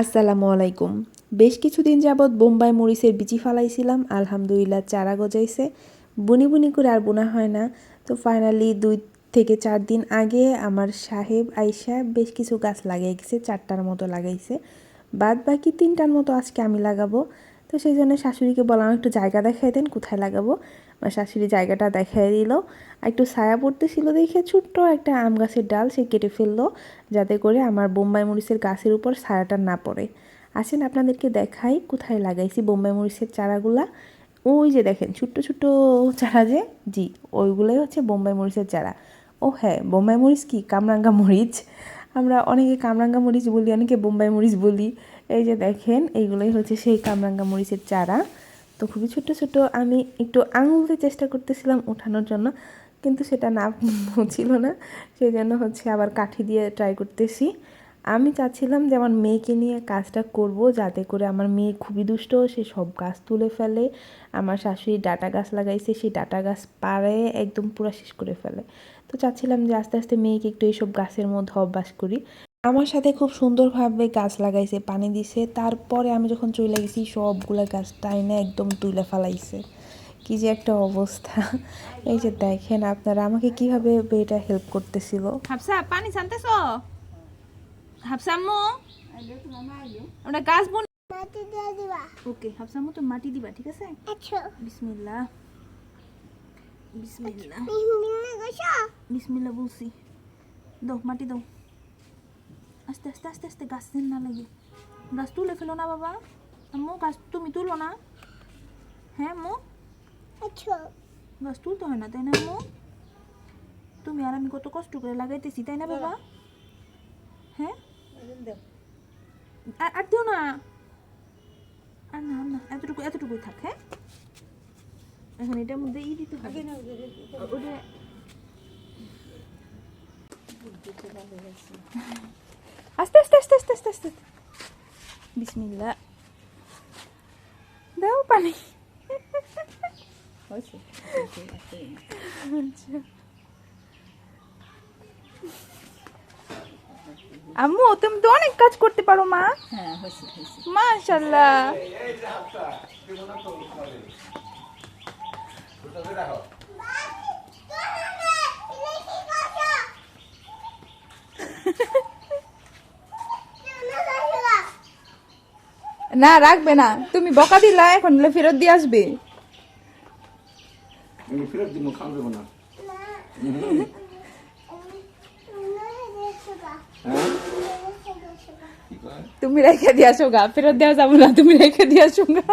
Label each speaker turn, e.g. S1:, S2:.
S1: আসসালামু আলাইকুম। বেশ কিছুদিন যাবৎ বোম্বাই মরিচের বিচি ফালাইছিলাম, আলহামদুলিল্লাহ চারা গজাইছে। বুনি বুনি করে আর বোনা হয় না। তো ফাইনালি 2 থেকে 4 দিন আগে আমার সাহেব আইসা বেশ কিছু গাছ লাগিয়ে গেছে, 4টার মতো লাগাইছে। বাদ বাকি 3টার মতো আজকে আমি লাগাবো। তো সেই জন্য শাশুড়িকে বললাম একটু জায়গা দেখাই দেন কোথায় লাগাবো। আমার শাশুড়ি জায়গাটা দেখাই দিল। একটু ছায়া পড়তেছিল দেখে ছোট্ট একটা আম গাছের ডাল সে কেটে ফেললো, যাতে করে আমার বোম্বাই মরিচের গাছের উপর ছায়াটা না পড়ে। আসেন আপনাদেরকে দেখাই কোথায় লাগাইছি বোম্বাই মরিচের চারাগুলা। ওই যে দেখেন ছোট্ট ছোট্ট চারা, যে জি ওইগুলোই হচ্ছে বোম্বাই মরিচের চারা। ও হ্যাঁ, বোম্বাই মরিচ কি কামরাঙ্গা মরিচ, আমরা অনেকে কামরাঙ্গা মরিচ বলি, অনেকে বোম্বাই মরিচ বলি। এই যে দেখেন এইগুলোই হচ্ছে সেই কামরাঙ্গা মরিচের চারা। তো খুবই ছোট ছোট, আমি একটু আঙুল দিয়ে চেষ্টা করতেছিলাম ওঠানোর জন্য, কিন্তু সেটা না ছিল না। সেই জন্য হচ্ছে আবার কাঠি দিয়ে ট্রাই করতেছি। আমি চাচ্ছিলাম যে আমার মেয়েকে নিয়ে কাজটা করব, যাতে করে আমার মেয়ে খুবই দুষ্ট, সে সব গাছ তুলে ফেলে। আমার শাশুড়ি ডাটা গাছ লাগাইছে, সেই ডাটা গাছ পাড়ে একদম পুরো শেষ করে ফেলে। তো চাচ্ছিলাম যে আস্তে আস্তে মেয়েকে একটু এইসব গাছের মধ্যে অভ্যাস করি। আমার সাথে খুব সুন্দরভাবে গাছ লাগাইছে, পানি দিছে। তারপরে আমি যখন চলে গেছি সবগুলা গাছ টাইনা একদম তুলে ফেলাইছে। কি যে একটা অবস্থা! এই যে দেখেন আপনারা আমাকে কিভাবে এটা হেল্প করতেছিল।
S2: হাফসা পানি ছানতেছো? হাফসা আম্মু ওটা গাছ বুন
S3: মাটি দিয়ে দিবা।
S2: ওকে হাফসা আম্মু তো মাটি দিবা, ঠিক আছে?
S3: আচ্ছা
S2: বিসমিল্লাহ বিসমিল্লাহ
S3: মিহিমিহি গেছো।
S2: বিসমিল্লাহ বলছি। দাও মাটি দাও, আস্তে আস্তে আস্তে আস্তে, গাছ যেন না লাগে। গাছ তুলে ফেলো না বাবা। আম্মু গাছ তুমি তুলো না। হ্যাঁ আম্মু,
S3: আচ্ছা
S2: গাছ তুলতে হয় না তাই না আম্মু? তুমি আর আমি কত কষ্ট করে লাগাইতেছি তাই না বাবা? হ্যাঁ আর দিও না, আর না আর না, এতটুকু এতটুকুই থাক। হ্যাঁ এখন এটার মধ্যে দিতে হবে ওটা। আস্তে আস্তে আস্তে আস্তে আস্তে আস্তে, বিসমিল্লাহ দাও পানি। আম্মু তুমি তো অনেক কাজ করতে পারো মা।
S4: হ্যাঁ হয়েছে হয়েছে।
S2: মাশাআল্লাহ। না রাখবে না, তুমি বকা দিলা, এখন ফেরত দিয়ে আসবে।
S5: ফেরত দিব, খাওয়া যাবো না।
S2: তুমি রেখে দিয়ে আসো গা, ফেরত দেওয়া যাবো না, তুমি রেখে দিয়ে আসো গা।